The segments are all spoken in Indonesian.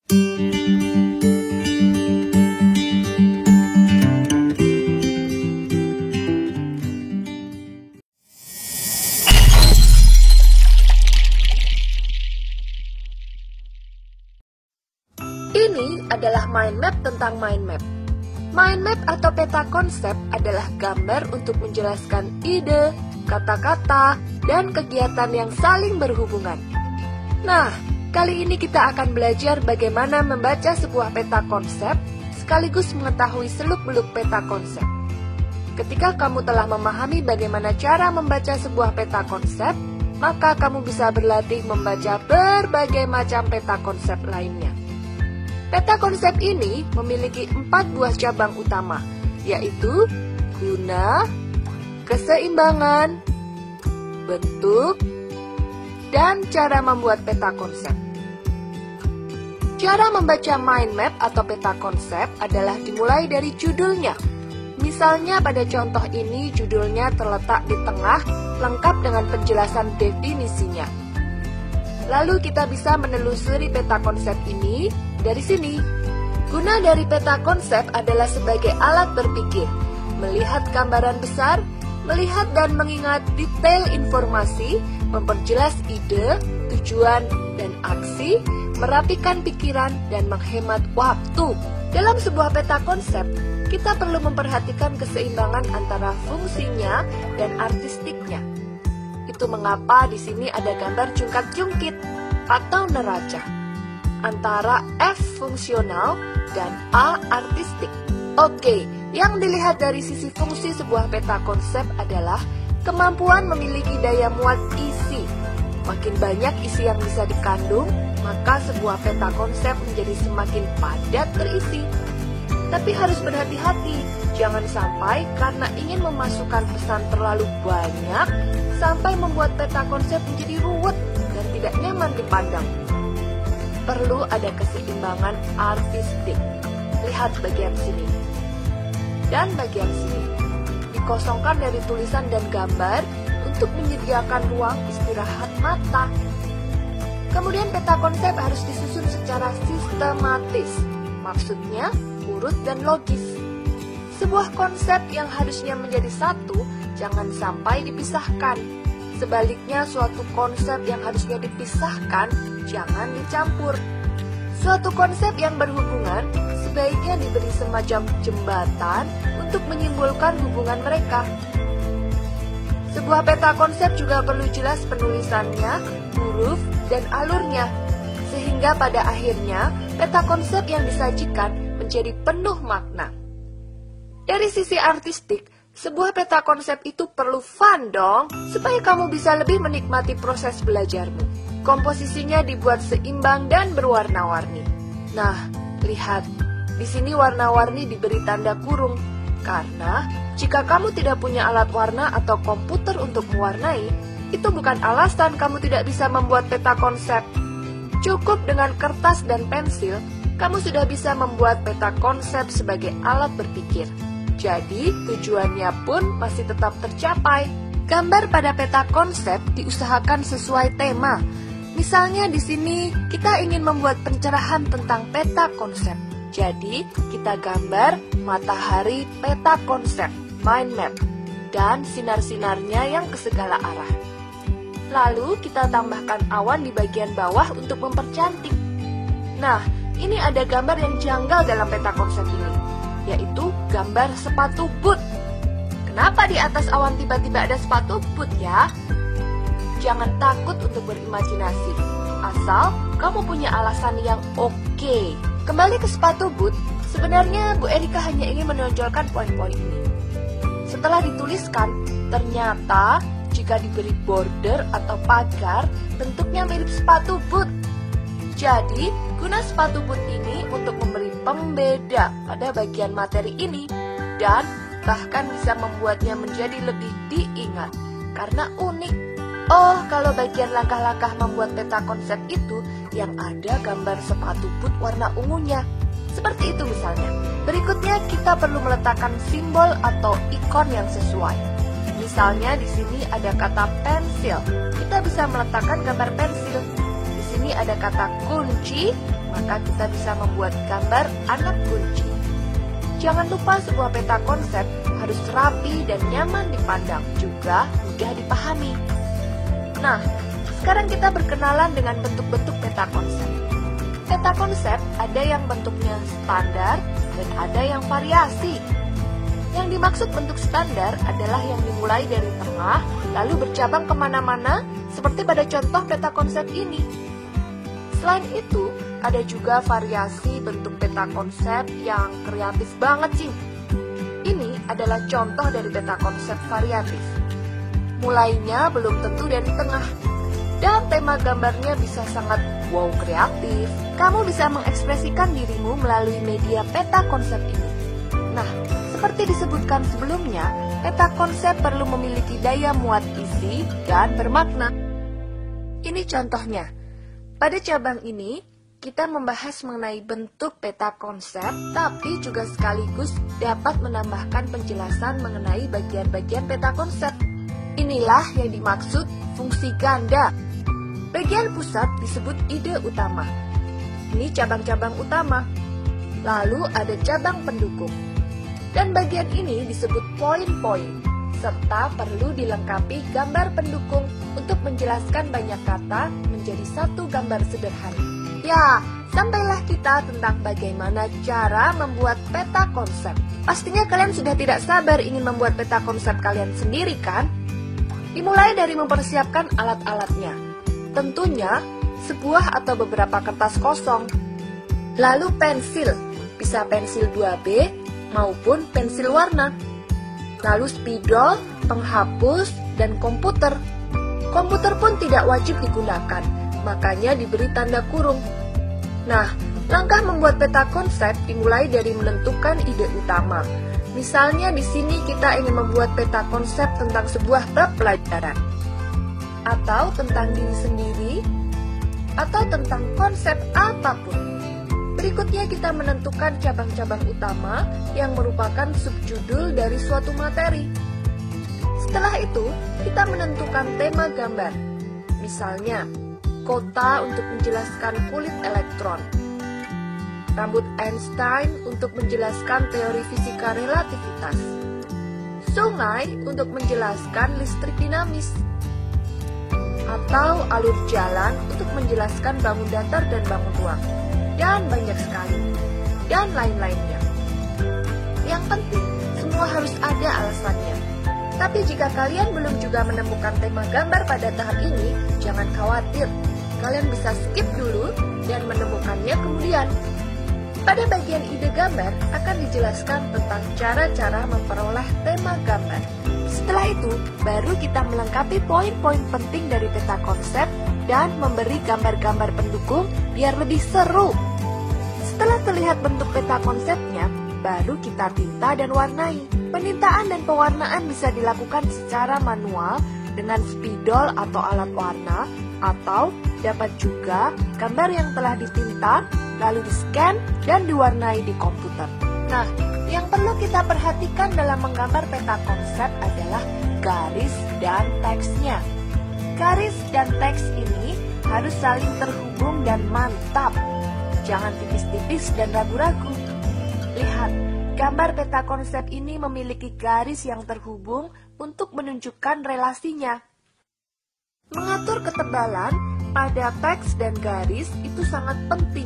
Ini adalah mind map tentang mind map. Mind map atau peta konsep adalah gambar untuk menjelaskan ide, kata-kata, dan kegiatan yang saling berhubungan. Nah, kali ini kita akan belajar bagaimana membaca sebuah peta konsep sekaligus mengetahui seluk-beluk peta konsep. Ketika kamu telah memahami bagaimana cara membaca sebuah peta konsep, maka kamu bisa berlatih membaca berbagai macam peta konsep lainnya. Peta konsep ini memiliki 4 buah cabang utama, yaitu guna, keseimbangan, bentuk, dan cara membuat peta konsep. Cara membaca mind map atau peta konsep adalah dimulai dari judulnya. Misalnya pada contoh ini judulnya terletak di tengah, lengkap dengan penjelasan definisinya. Lalu kita bisa menelusuri peta konsep ini dari sini. Guna dari peta konsep adalah sebagai alat berpikir, melihat gambaran besar, melihat dan mengingat detail informasi, memperjelas ide, tujuan, dan aksi, merapikan pikiran, dan menghemat waktu. Dalam sebuah peta konsep, kita perlu memperhatikan keseimbangan antara fungsinya dan artistiknya. Itu mengapa di sini ada gambar jungkat-jungkit atau neraca antara F fungsional dan A artistik. Oke, yang dilihat dari sisi fungsi sebuah peta konsep adalah kemampuan memiliki daya muat isi. Makin banyak isi yang bisa dikandung, maka sebuah peta konsep menjadi semakin padat terisi. Tapi harus berhati-hati, jangan sampai karena ingin memasukkan pesan terlalu banyak, sampai membuat peta konsep menjadi ruwet dan tidak nyaman dipandang. Perlu ada keseimbangan artistik. Lihat bagian sini dan bagian sini. Dikosongkan dari tulisan dan gambar untuk menyediakan ruang istirahat mata. Kemudian peta konsep harus disusun secara sistematis. Maksudnya urut dan logis. Sebuah konsep yang harusnya menjadi satu jangan sampai dipisahkan. Sebaliknya, suatu konsep yang harusnya dipisahkan jangan dicampur. Suatu konsep yang berhubungan sebaiknya diberi semacam jembatan untuk menyimpulkan hubungan mereka. Sebuah peta konsep juga perlu jelas penulisannya, huruf, dan alurnya, sehingga pada akhirnya peta konsep yang disajikan menjadi penuh makna. Dari sisi artistik, sebuah peta konsep itu perlu fun dong, supaya kamu bisa lebih menikmati proses belajarmu. Komposisinya dibuat seimbang dan berwarna-warni. Nah, lihat, di sini warna-warni diberi tanda kurung, karena jika kamu tidak punya alat warna atau komputer untuk mewarnai, itu bukan alasan kamu tidak bisa membuat peta konsep. Cukup dengan kertas dan pensil, kamu sudah bisa membuat peta konsep sebagai alat berpikir. Jadi, tujuannya pun masih tetap tercapai. Gambar pada peta konsep diusahakan sesuai tema. Misalnya di sini kita ingin membuat pencerahan tentang peta konsep. Jadi, kita gambar matahari peta konsep, mind map, dan sinar-sinarnya yang ke segala arah. Lalu, kita tambahkan awan di bagian bawah untuk mempercantik. Nah, ini ada gambar yang janggal dalam peta konsep ini, yaitu gambar sepatu boot. Kenapa di atas awan tiba-tiba ada sepatu boot ya? Jangan takut untuk berimajinasi, asal kamu punya alasan yang oke. Kembali ke sepatu boot, sebenarnya Bu Erika hanya ingin menonjolkan poin-poin ini. Setelah dituliskan, ternyata jika diberi border atau pagar, bentuknya mirip sepatu boot. Jadi, guna sepatu boot ini untuk memberi pembeda pada bagian materi ini dan bahkan bisa membuatnya menjadi lebih diingat karena unik. Oh, kalau bagian langkah-langkah membuat peta konsep itu yang ada gambar sepatu boot warna ungunya. Seperti itu misalnya. Berikutnya kita perlu meletakkan simbol atau ikon yang sesuai. Misalnya di sini ada kata pensil. Kita bisa meletakkan gambar pensil. Di sini ada kata kunci, maka kita bisa membuat gambar anak kunci. Jangan lupa sebuah peta konsep harus rapi dan nyaman dipandang, juga mudah dipahami. Nah, sekarang kita berkenalan dengan bentuk-bentuk peta konsep. Peta konsep ada yang bentuknya standar dan ada yang variasi. Yang dimaksud bentuk standar adalah yang dimulai dari tengah, lalu bercabang kemana-mana, seperti pada contoh peta konsep ini. Selain itu, ada juga variasi bentuk peta konsep yang kreatif banget sih. Ini adalah contoh dari peta konsep variatif. Mulainya belum tentu dari tengah, dan tema gambarnya bisa sangat wow kreatif. Kamu bisa mengekspresikan dirimu melalui media peta konsep ini. Nah, seperti disebutkan sebelumnya, peta konsep perlu memiliki daya muat isi dan bermakna. Ini contohnya. Pada cabang ini, kita membahas mengenai bentuk peta konsep, tapi juga sekaligus dapat menambahkan penjelasan mengenai bagian-bagian peta konsep. Inilah yang dimaksud fungsi ganda. Bagian pusat disebut ide utama. Ini cabang-cabang utama. Lalu ada cabang pendukung. Dan bagian ini disebut poin-poin, serta perlu dilengkapi gambar pendukung untuk menjelaskan banyak kata menjadi satu gambar sederhana. Ya, sampailah kita tentang bagaimana cara membuat peta konsep. Pastinya kalian sudah tidak sabar ingin membuat peta konsep kalian sendiri kan? Dimulai dari mempersiapkan alat-alatnya. Tentunya, sebuah atau beberapa kertas kosong. Lalu pensil, bisa pensil 2B, maupun pensil warna. Lalu spidol, penghapus, dan komputer. Komputer pun tidak wajib digunakan, makanya diberi tanda kurung. Nah, langkah membuat peta konsep dimulai dari menentukan ide utama. Misalnya di sini kita ingin membuat peta konsep tentang sebuah bab pelajaran, atau tentang diri sendiri, atau tentang konsep apapun. Berikutnya kita menentukan cabang-cabang utama yang merupakan subjudul dari suatu materi. Setelah itu, kita menentukan tema gambar. Misalnya, kota untuk menjelaskan kulit elektron, rambut Einstein untuk menjelaskan teori fisika relativitas, sungai untuk menjelaskan listrik dinamis, atau alur jalan untuk menjelaskan bangun datar dan bangun ruang. Dan banyak sekali, dan lain-lainnya. Yang penting, semua harus ada alasannya. Tapi jika kalian belum juga menemukan tema gambar pada tahap ini, jangan khawatir. Kalian bisa skip dulu dan menemukannya kemudian. Pada bagian ide gambar akan dijelaskan tentang cara-cara memperoleh tema gambar. Setelah itu, baru kita melengkapi poin-poin penting dari peta konsep dan memberi gambar-gambar pendukung biar lebih seru. Setelah terlihat bentuk peta konsepnya, baru kita tinta dan warnai. Penintaan dan pewarnaan bisa dilakukan secara manual dengan spidol atau alat warna, atau dapat juga gambar yang telah ditinta, lalu di-scan dan diwarnai di komputer. Nah, yang perlu kita perhatikan dalam menggambar peta konsep adalah garis dan teksnya. Garis dan teks ini harus saling terhubung dan mantap. Jangan tipis-tipis dan ragu-ragu. Lihat, gambar peta konsep ini memiliki garis yang terhubung untuk menunjukkan relasinya. Mengatur ketebalan pada teks dan garis itu sangat penting.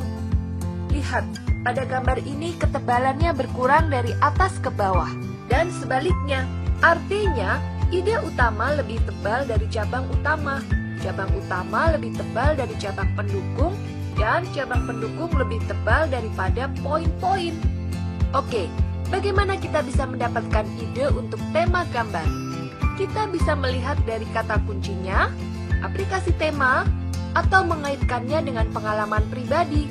Lihat, pada gambar ini ketebalannya berkurang dari atas ke bawah dan sebaliknya. Artinya, ide utama lebih tebal dari cabang utama. Cabang utama lebih tebal dari cabang pendukung dan cabang pendukung lebih tebal daripada poin-poin. Oke, bagaimana kita bisa mendapatkan ide untuk tema gambar? Kita bisa melihat dari kata kuncinya, aplikasi tema, atau mengaitkannya dengan pengalaman pribadi.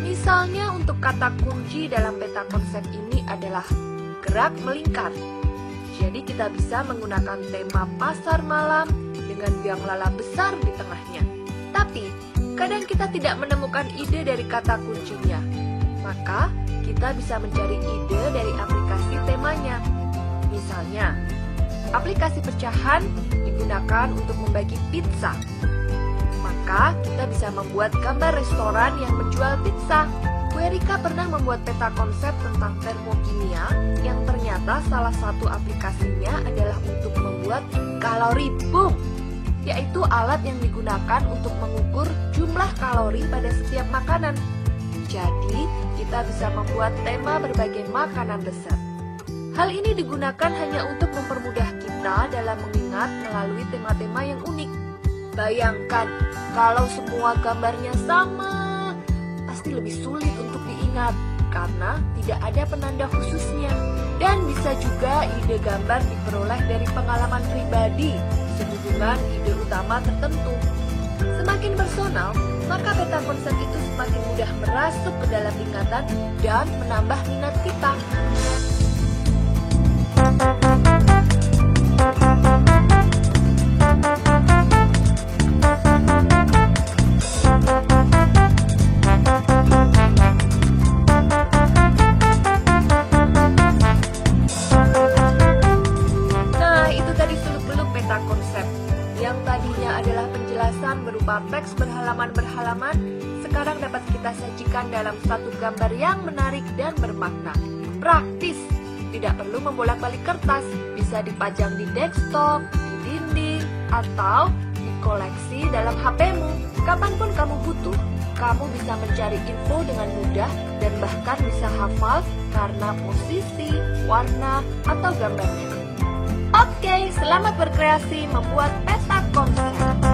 Misalnya untuk kata kunci dalam peta konsep ini adalah gerak melingkar. Jadi kita bisa menggunakan tema pasar malam dengan biang lala besar di tengahnya. Tapi, kadang kita tidak menemukan ide dari kata kuncinya. Maka, kita bisa mencari ide dari aplikasi temanya. Misalnya, aplikasi pecahan digunakan untuk membagi pizza. Maka Maka kita bisa membuat gambar restoran yang menjual pizza. Bu Erika pernah membuat peta konsep tentang termokimia yang ternyata salah satu aplikasinya adalah untuk membuat kalori boom, yaitu alat yang digunakan untuk mengukur jumlah kalori pada setiap makanan. Jadi, kita bisa membuat tema berbagai makanan dessert. Hal ini digunakan hanya untuk mempermudah kita dalam mengingat melalui tema-tema yang unik. Bayangkan, kalau semua gambarnya sama, pasti lebih sulit untuk diingat karena tidak ada penanda khususnya. Dan bisa juga ide gambar diperoleh dari pengalaman pribadi sehubungan ide utama tertentu. Semakin personal, maka peta konsep itu semakin mudah merasuk ke dalam ingatan dan menambah minat kita. Yang tadinya adalah penjelasan berupa teks berhalaman-berhalaman, sekarang dapat kita sajikan dalam satu gambar yang menarik dan bermakna. Praktis, tidak perlu membolak-balik kertas, bisa dipajang di desktop, di dinding, atau dikoleksi dalam HP-mu. Kapanpun kamu butuh, kamu bisa mencari info dengan mudah dan bahkan bisa hafal karena posisi, warna, atau gambarnya. Oke, selamat berkreasi membuat peta konsep.